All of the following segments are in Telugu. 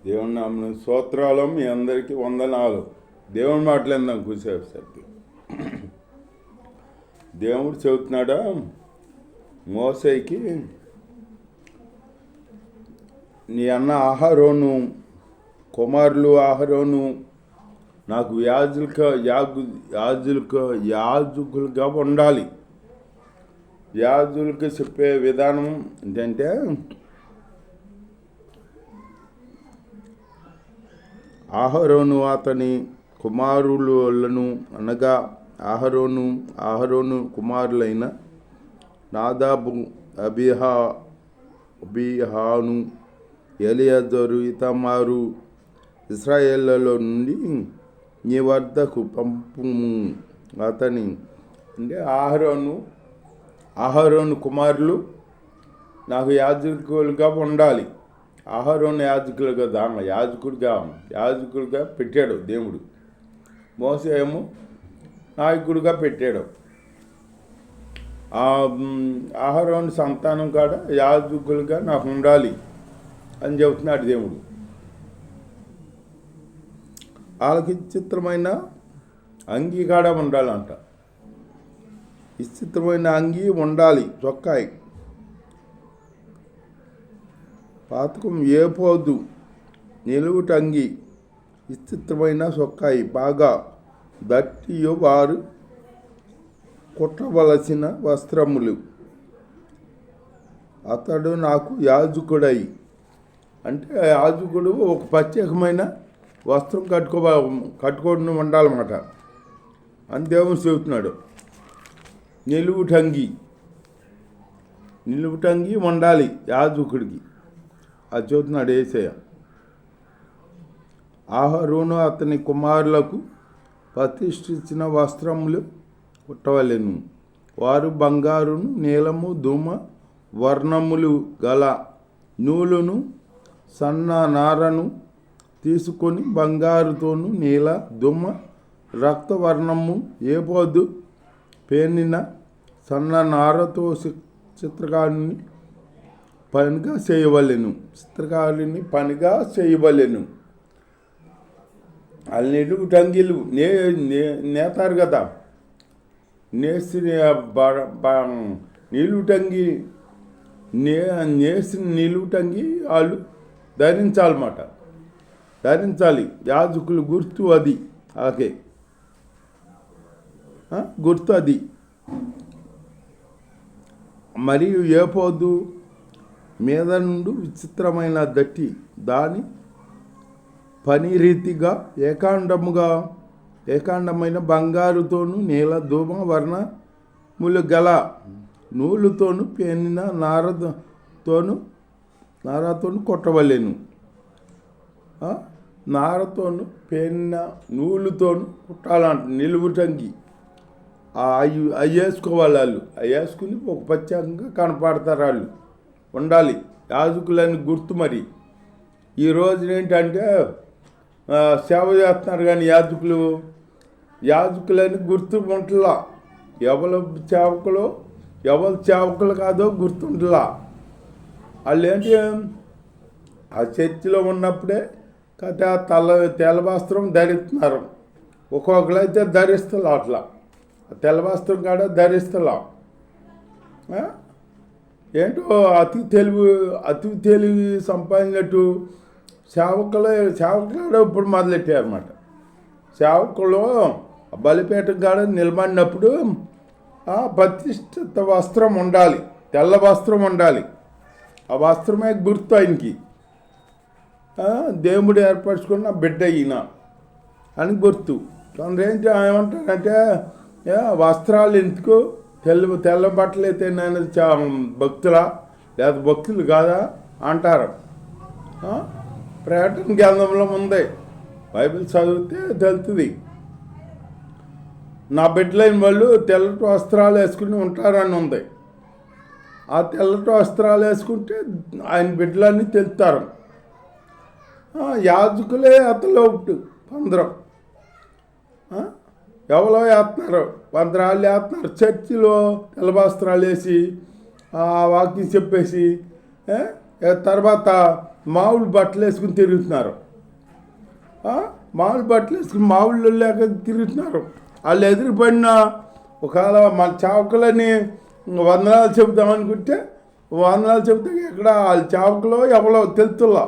దేవుని నామమున స్తోత్రాలు. మీ అందరికీ వందనాలు. దేవుని మాటలేందాం కూర్చోసరికి. దేవుడు చెబుతున్నాడా మోసేకి, నీ అన్న అహరోను కుమారులు అహరోను నాకు యాజకులుగా ఉండాలి. యాజకులకు చెప్పే విధానం ఏంటంటే, అహరోను అతని కుమారులను అనగా అహరోను కుమారులైన నాదాబు, అబీహాను, ఎలియాజరు, ఇతమారు ఇశ్రాయేళ్లలో నుండి నీ వద్దకు పంపుము. అతని అంటే అహరోను కుమారులు నాకు యాజకులుగా ఉండాలి. అహరోను యాజకుడిగా పెట్టాడు దేవుడు. మోసే ఏమో నాయకుడిగా పెట్టాడు. అహరోను సంతానం కాడ యాజకులుగా నాకు ఉండాలి అని చెబుతున్నాడు దేవుడు. వాళ్ళకి విచిత్రమైన అంగీ కాడ ఉండాలంట. విచిత్రమైన అంగీ ఉండాలి, చొక్కాయి. పాతకం ఏపోదు, నిలువుటంగి, విచిత్రమైన చొక్కాయి, బాగా దట్టియో వారు కుట్టవలసిన వస్త్రములు. అతడు నాకు యాజకుడై, అంటే యాజకుడు ఒక ప్రత్యేకమైన వస్త్రం కట్టుకొని ఉండాలన్నమాట అని దేవుడు చెబుతున్నాడు. నిలువుటంగి ఉండాలి యాజకుడికి, అది చెబుతున్నాడు యేసయ్య. అహరోను అతని కుమారులకు ప్రతిష్ఠించిన వస్త్రములు కుట్టవలెను. వారు బంగారును, నీలము, ధూమ వర్ణములు గల నూలును, సన్న నారను తీసుకొని బంగారుతోను, నీల, ధూమ రక్తవర్ణము ఏపోదు పేనిన సన్న నారతో చిత్రకారుని పనిగా చేయవలెను. వాళ్ళు నిలువుటంగిలు నేతారు కదా, నేసిన నిలువుటంగి వాళ్ళు ధరించాలి. యాజకులు గుర్తు అది, అలాగే గుర్తు అది. మరియు ఏపోదు మీద నుండి విచిత్రమైన దట్టి, దాని పని రీతిగా ఏకాండమైన బంగారుతోను, నీల, ధూమ వర్ణములు గల నూలుతోను, పేనిన నారతోను కొట్టవలెను. నారతోను, పేనిన నూలుతోను కుట్టాలంట నిలువుటంగి. అవి వేసుకోవాలి. వాళ్ళు అవి వేసుకుని ఒక ప్రత్యేకంగా కనపడతారు. వాళ్ళు ఉండాలి యాజకులని గుర్తు. మరి ఈ రోజున ఏంటంటే సేవ చేస్తున్నారు కానీ యాజకులని గుర్తు ఉంటలా. ఎవరు సేవకులు కాదో గుర్తుంటలా. వాళ్ళు ఏంటి, ఆ చర్చిలో ఉన్నప్పుడే కథ తెల్ల వస్త్రం ధరిస్తున్నారు. ఒక్కొక్కరైతే ధరిస్తలా, అట్లా తెల్ల వస్త్రం కాడ ధరిస్తలా. ఏంటో అతి తెలివి సంపాదించినట్టు సేవకులు ఇప్పుడు మొదలెట్టారన్నమాట. సేవకులు బలిపీఠం కాడ నిలబడినప్పుడు ప్రతిష్ఠిత వస్త్రం ఉండాలి, తెల్ల వస్త్రం ఉండాలి. ఆ వస్త్రమే గుర్తు ఆయనకి. దేవుడు ఏర్పరచుకున్న బిడ్డ ఈయన అని గుర్తు. కొందరు ఏంటి ఏమంటారంటే, వస్త్రాలు ఎందుకు, తెల్ల బట్టలు అయితే నేను భక్తులా లేదా భక్తులు కాదా అంటారు. ప్రకటన గ్రంథంలో ఉంది, బైబిల్ చదివితే తెలుస్తుంది. నా బిడ్డలైన వాళ్ళు తెల్లటి వస్త్రాలు వేసుకుని ఉంటారని ఉంది. ఆ తెల్లటి వస్త్రాలు వేసుకుంటే ఆయన బిడ్డలన్నీ తెలుస్తారు. యాజకులే అతలో కొందరు ఎవరో వేస్తున్నారు, వాళ్ళు వేస్తున్నారు. చర్చిలో తెల్ల వస్త్రాలు వేసి వాక్యం చెప్పేసి తర్వాత మామూలు బట్టలు వేసుకుని తిరుగుతున్నారు. మామూలు బట్టలు వేసుకుని మామూలు లేక తిరుగుతున్నారు. వాళ్ళు ఎదురుపడిన ఒకవేళ మన చావకులని వందనాలు చెబుతామనుకుంటే వందనాలు చెబితే ఎక్కడ వాళ్ళ చావకులో ఎవరో తెలుతుల్లా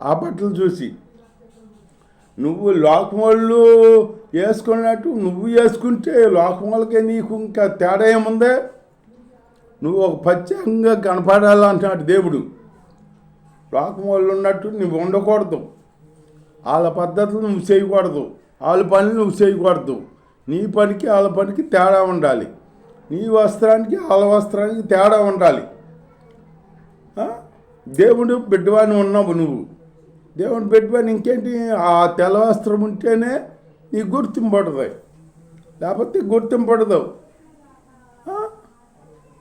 ఆ బట్టలు చూసి. నువ్వు లోకం వాళ్ళు వేసుకున్నట్టు నువ్వు వేసుకుంటే లోకం వాళ్ళకే నీకు ఇంకా తేడా ఏముందే? నువ్వు ఒక ప్రత్యేకంగా కనపడాలంటున్నాడు దేవుడు. లోకం వాళ్ళు ఉన్నట్టు నువ్వు ఉండకూడదు. వాళ్ళ పద్ధతులు నువ్వు చేయకూడదు. వాళ్ళ పనులు నువ్వు చేయకూడదు. నీ పనికి వాళ్ళ పనికి తేడా ఉండాలి. నీ వస్త్రానికి వాళ్ళ వస్త్రానికి తేడా ఉండాలి. దేవుడు బిడ్డవాని ఉన్నావు నువ్వు. దేవుడు బిడ్డవాని ఇంకేంటి? ఆ తెల్ల వస్త్రం ఉంటేనే నీ గుర్తింపడుతుంది, లేకపోతే గుర్తింపడదు.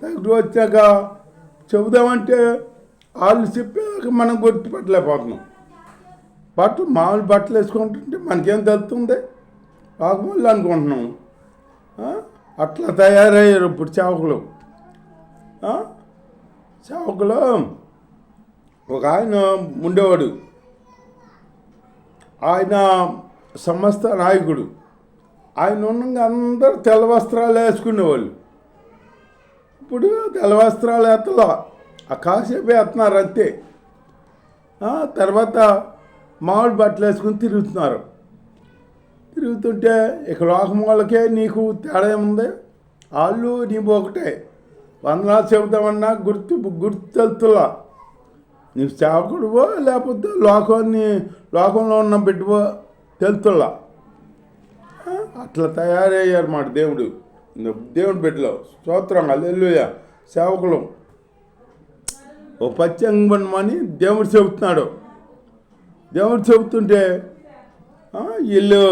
దగ్గర వచ్చాక చెబుదామంటే వాళ్ళు చెప్పాక మనం గుర్తుపట్టలేకపోతున్నాం. మామూలు బట్టలు వేసుకుంటుంటే మనకేం తెలుస్తుంది? రాకమల్లి అనుకుంటున్నాం. అట్లా తయారయ్యారు ఇప్పుడు సేవకులు. సేవకులు ఒక ఆయన ఉండేవాడు. ఆయన సమస్త నాయకుడు. ఆయన ఉండగా అందరూ తెల్ల వస్త్రాలు వేసుకునేవాళ్ళు. ఇప్పుడు తెల్ల వస్త్రాలు ఎత్తలా, ఆ కాసేపు వేస్తున్నారు అంతే. తర్వాత మామూలు బట్టలు వేసుకుని తిరుగుతుంటే ఇక లోకం వాళ్ళకే నీకు తేడా ఏముంది? వాళ్ళు నీవు ఒకటే. వందనాలు చెబుతామన్నా గుర్తులా. నీవు సేవకుడువో లేకపోతే లోకంలో ఉన్న బిడ్డవో తెలుతుల్లా. అట్లా తయారయ్యారు మాట దేవుడి బిడ్డలో. స్తోత్రం, హల్లెలూయా. సేవకులు ఓ ప్రత్యేకమని దేవుడు చెబుతున్నాడు. దేవుడు చెబుతుంటే వీళ్ళు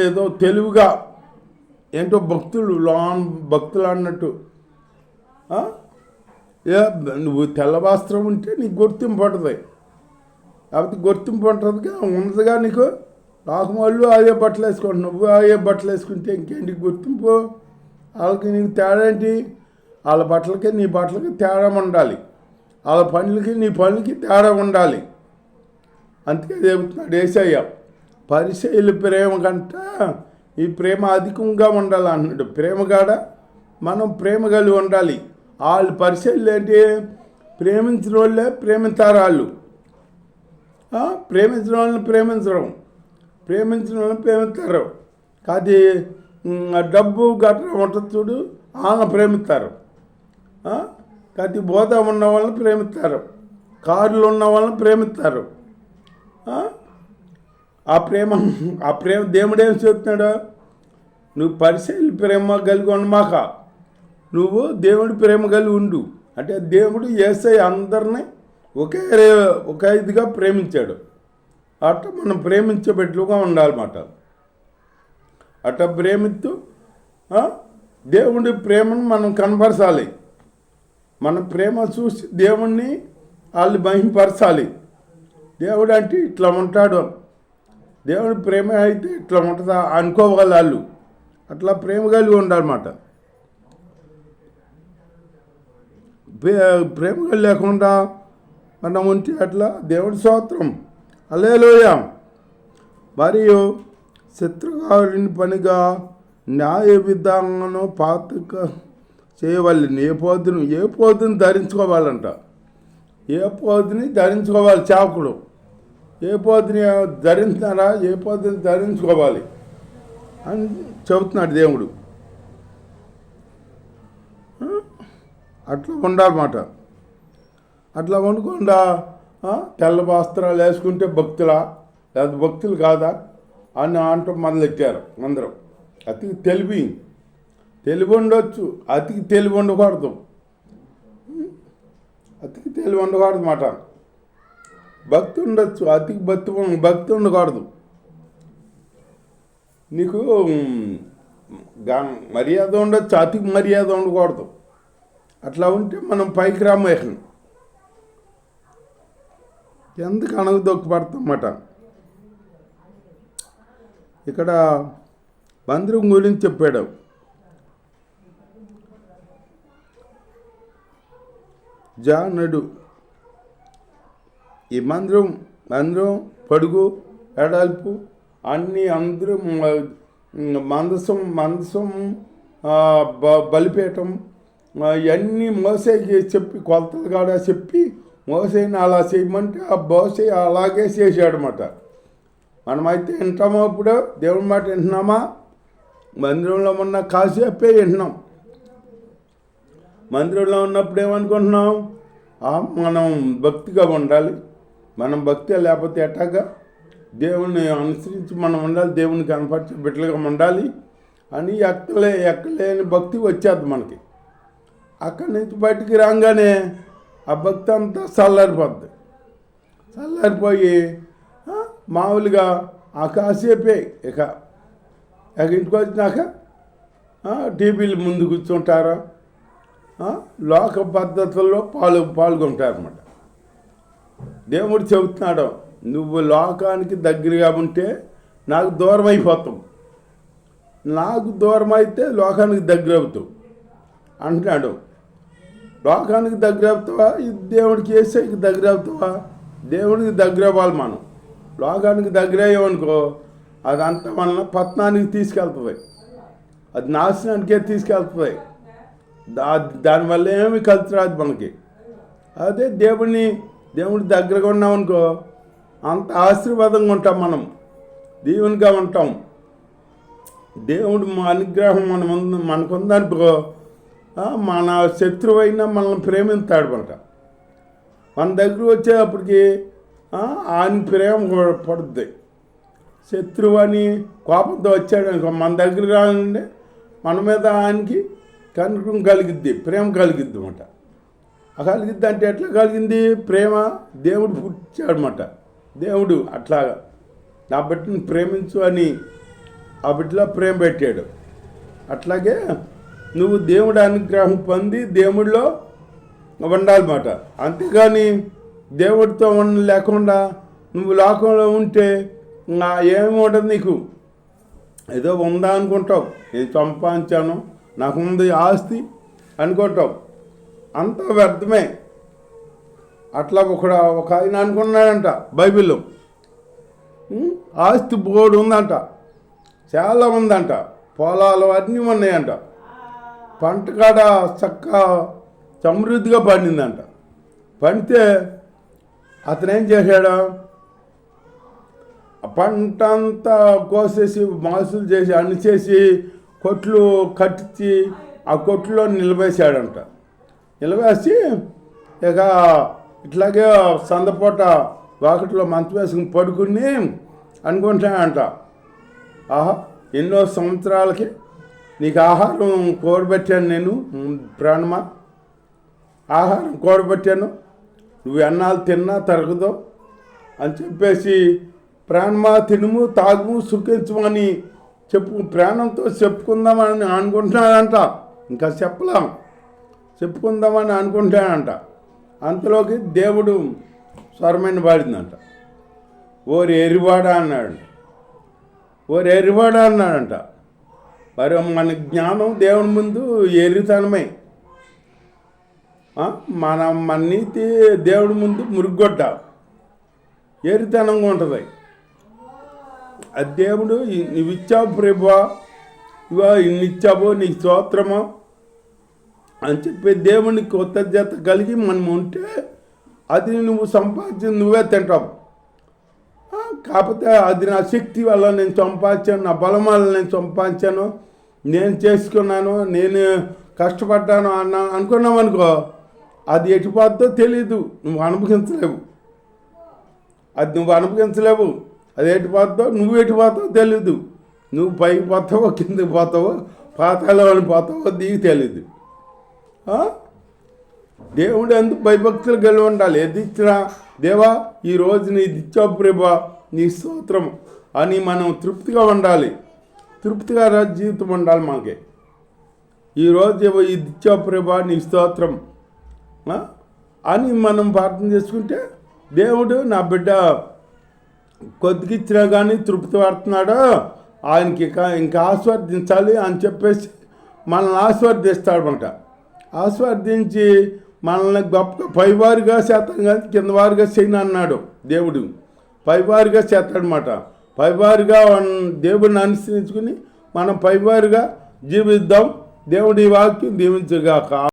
ఏదో తెలివిగా ఏంటో భక్తులు అన్నట్టు. నువ్వు తెల్ల వస్త్రం ఉంటే నీకు గుర్తింపు ఉంటుంది, లేకపోతే గుర్తింపు ఉన్నదిగా నీకు. లోకం వాళ్ళు అదే బట్టలు వేసుకోండి, నువ్వు అదే బట్టలు వేసుకుంటే ఇంకేంటి గుర్తింపు? వాళ్ళకి నీకు తేడా ఏంటి? వాళ్ళ బట్టలకి నీ బట్టలకి తేడా ఉండాలి, వాళ్ళ పనులకి నీ పనులకి తేడా ఉండాలి. అందుకే చెబుతున్నాడు యేసయ్య, పరిసయ్యుల ప్రేమ కంట ఈ ప్రేమ అధికంగా ఉండాలి అన్నాడు. ప్రేమ కాడ మనం ప్రేమ కలిగి ఉండాలి. వాళ్ళు పరిసయ్యులు ఏంటి? ప్రేమించిన వాళ్ళే ప్రేమిస్తారు. వాళ్ళు ప్రేమించిన వాళ్ళని ప్రేమిస్తారు. కాదు డబ్బు గట్రా ఉంటుంది చూడు, వాళ్ళని ప్రేమిస్తారు. కాదు బోధ ఉన్న వాళ్ళని ప్రేమిస్తారు, కారులు ఉన్న వాళ్ళని ప్రేమిస్తారు. ఆ ప్రేమ దేవుడు ఏం చెప్తున్నాడు? నువ్వు పరిసయ్యుల ప్రేమ కలిగి ఉండమాక, నువ్వు దేవుడి ప్రేమ కలిగి ఉండు. అంటే దేవుడు యేసయ్య అందరినీ ఒకే ఇదిగా ప్రేమించాడు. అట్లా మనం ప్రేమించబెట్టుగా ఉండాలన్నమాట. అట్లా ప్రేమిస్తూ దేవుడి ప్రేమను మనం కనపరచాలి. మన ప్రేమ చూసి దేవుణ్ణి వాళ్ళు మహింపరచాలి. దేవుడు అంటే ఇట్లా ఉంటాడు, దేవుడి ప్రేమ అయితే ఇట్లా ఉంటుందా అనుకోవాలి వాళ్ళు. అట్లా ప్రేమ కలిగి ఉండాలన్నమాట. ప్రేమ లేకుండా మనం ఉంటే అట్లా దేవుడి స్తోత్రం, హల్లెలూయా. మరియు శత్రుగారిని పనిగా న్యాయ విధానం పాతక చేయవల్లిని ఏ పోతుని ధరించుకోవాలంట. ఏ పోతుని ధరించుకోవాలి సేవకుడు. ఏ పోతుని ధరించినారా? ఏ పోతుని ధరించుకోవాలి అని చెబుతున్నాడు దేవుడు. అట్లా ఉండాలన్నమాట. అట్లా ఉండకుండా తెల్ల వస్త్రాలు వేసుకుంటే భక్తులా లేదా భక్తులు కాదా అని అంటూ మొదలెట్టారు అందరూ. అతికి తెలివి ఉండొచ్చు, అతికి తెలివి ఉండకూడదు. అన్నమాట. భక్తి ఉండొచ్చు, అతికి భక్తి ఉండకూడదు. నీకు మర్యాద ఉండొచ్చు, అతికి మర్యాద ఉండకూడదు. అట్లా ఉంటే మనం పైకి రామేహం ఎందుకు అణగదొక్కపడతామన్నమాట. ఇక్కడ మందిరం గురించి చెప్పాడు. జానడు ఈ మందిరం పొడుగు ఎడల్పు అన్నీ అందరూ మందసం బలిపీఠం ఇవన్నీ మోసేకి చెప్పి కొలతలు కూడా చెప్పి మోసేని అలా చేయమంటే ఆ మోసే అలాగే చేశాడనమాట. మనమైతే వింటామా? ఇప్పుడు దేవుని మాట వింటున్నామా? మందిరంలో ఉన్న కాసేపే వింటున్నాం. మందిరంలో ఉన్నప్పుడు ఏమనుకుంటున్నాం? మనం భక్తిగా ఉండాలి, మనం భక్తి లేకపోతే ఎట్టాగా దేవుని అనుసరించి మనం ఉండాలి, దేవుని కనపరిచే బిడ్డలుగా ఉండాలి అని ఎక్కలేని భక్తి వచ్చేది మనకి. అక్కడి నుంచి బయటికి రాగానే ఆ భక్తి అంతా చల్లారిపోయి మామూలుగా ఆ కాసేపే ఇక ఇంటికి వచ్చినాక టీవీలు ముందు కూర్చుంటారా, లోక పద్ధతుల్లో పాల్గొంటారన్నమాట. దేవుడు చెబుతున్నాడు, నువ్వు లోకానికి దగ్గరగా ఉంటే నాకు దూరం అయిపోతావు, నాకు దూరం అయితే లోకానికి దగ్గర అవుతావు అంటున్నాడు. లోకానికి దగ్గర అవుతావా? దేవుడికి ఏసైకి దగ్గర అవుతావా? దేవుడికి దగ్గర అవ్వాలి మనం. లోకానికి దగ్గర అయ్యామనుకో అదంతా మన పతనానికి తీసుకెళ్తుంది, అది నాశనానికే తీసుకెళ్తుంది. దానివల్ల ఏమి కలిసి రాదు మనకి. అదే దేవుడి దగ్గరగా ఉన్నామనుకో అంత ఆశీర్వాదంగా ఉంటాం, మనం దీవెనగా ఉంటాం. దేవుడు అనుగ్రహం మనకుందనుకో మన శత్రువు అయినా మనల్ని ప్రేమిస్తాడు అనమాట. మన దగ్గర వచ్చేటప్పటికి ఆయన ప్రేమ పడుద్ది. శత్రువు అని కోపంతో వచ్చాడు అనుకో మన దగ్గర రాగానే మన మీద ఆయనకి కనుకం కలిగిద్ది, ప్రేమ కలిగిద్ది అనమాట. కలిగిద్ది అంటే ఎట్లా కలిగింది? ప్రేమ దేవుడు పుట్టాడనమాట. దేవుడు అట్లాగా నా బిడ్డని ప్రేమించు అని ఆ బిడ్డలో ప్రేమ పెట్టాడు. అట్లాగే నువ్వు దేవుడి అనుగ్రహం పొంది దేవుడిలో ఉండాలన్నమాట. అంతేగాని దేవుడితో లేకుండా నువ్వు లోకంలో ఉంటే ఏమి ఉండదు నీకు. ఏదో ఉందా అనుకుంటావు, నేను సంపాదించాను, నాకు ఉంది ఆస్తి అనుకుంటావు, అంత వ్యర్థమే. అట్లా ఒక ఆయన అనుకున్నాడంట బైబిల్లో, ఆస్తి బోర్డు ఉందంట, చాలా ఉందంట, పొలాలు అన్నీ ఉన్నాయంట, పంట కాడ చక్కగా సమృద్ధిగా పండిందంట. పండితే అతను ఏం చేశాడు? పంట అంతా కోసేసి మాసులు చేసి అన్ని చేసి కొట్లు కట్టించి ఆ కొట్లో నిలవేసాడంట. నిలవేసి ఇక ఇట్లాగే సందపూట వాకిట్లో మంచం వేసుకుని పడుకుని అనుకుంటానంట, ఎన్నో సంవత్సరాలకి నీకు ఆహారం కూడబెట్టాను, నేను ప్రాణమా ఆహారం కూడబెట్టాను, నువ్వు ఎన్నాళ్ళు తిన్నా తరగదు అని చెప్పేసి ప్రాణమా తినుము తాగుము సుఖించమని ప్రాణంతో చెప్పుకుందామని అనుకుంటున్నాడంట. ఇంకా చెప్పుకుందామని అనుకుంటాడంట. అంతలోకి దేవుడు స్వరమైన పాడిందంట, ఓరి ఎరివాడా అన్నాడంట. మరి మన జ్ఞానం దేవుని ముందు ఎరితనమే, మన నీతి దేవుడి ముందు మురుగ్గొడ్డ ఎరితనంగా ఉంటుంది. అది దేవుడు నువ్వు ఇచ్చావు ప్రభువా, ఇన్ని ఇచ్చావు నీకు స్తోత్రము అని చెప్పి దేవునికి కృతజ్ఞత కలిగి మనం ఉంటే అది నువ్వు సంపాదించి నువ్వే తింటావు. కాకపోతే అది నా శక్తి వల్ల నేను సంపాదించాను, నా బలం వల్ల నేను సంపాదించాను, నేను చేసుకున్నాను, నేను కష్టపడ్డాను అనుకున్నావు అనుకో, అది ఎటుపోద్దో తెలీదు, నువ్వు అనుభవించలేవు. అది ఎటుపోద్దో నువ్వు ఎటుపోతావో తెలీదు. నువ్వు పైకి పోతావో కిందకి పోతావో పాతాళం అని పోతావో నీకు తెలీదు. దేవుడు ఎందుకు భయభక్తులు కలిగి ఉండాలి. ఏది ఇచ్చినా దేవా ఈరోజు నీది ఇచ్చావు ప్రభా నీ స్తోత్రం అని మనం తృప్తిగా ఉండాలి. తృప్తిగా జీవితం ఉండాలి మనకి. ఈరోజు ఇది ఇచ్చావు ప్రభా నీ స్తోత్రం అని మనం ప్రార్థన చేసుకుంటే దేవుడు నా బిడ్డ కొద్దిగిచ్చినా కానీ తృప్తి పడుతున్నాడో ఆయనకి ఇంకా ఆస్వాదించాలి అని చెప్పేసి మనల్ని ఆస్వాదిస్తాడనమాట. ఆస్వాదించి మనల్ని గొప్ప పైవారుగా చేస్తాం కానీ కింద వారుగా చేయను అన్నాడు దేవుడు. పైవారుగా చేస్తాడనమాట. పైవారుగా దేవుడిని అనుసరించుకుని మనం పైవారుగా జీవిద్దాం. దేవుడి వాక్యం దీవించుగాక.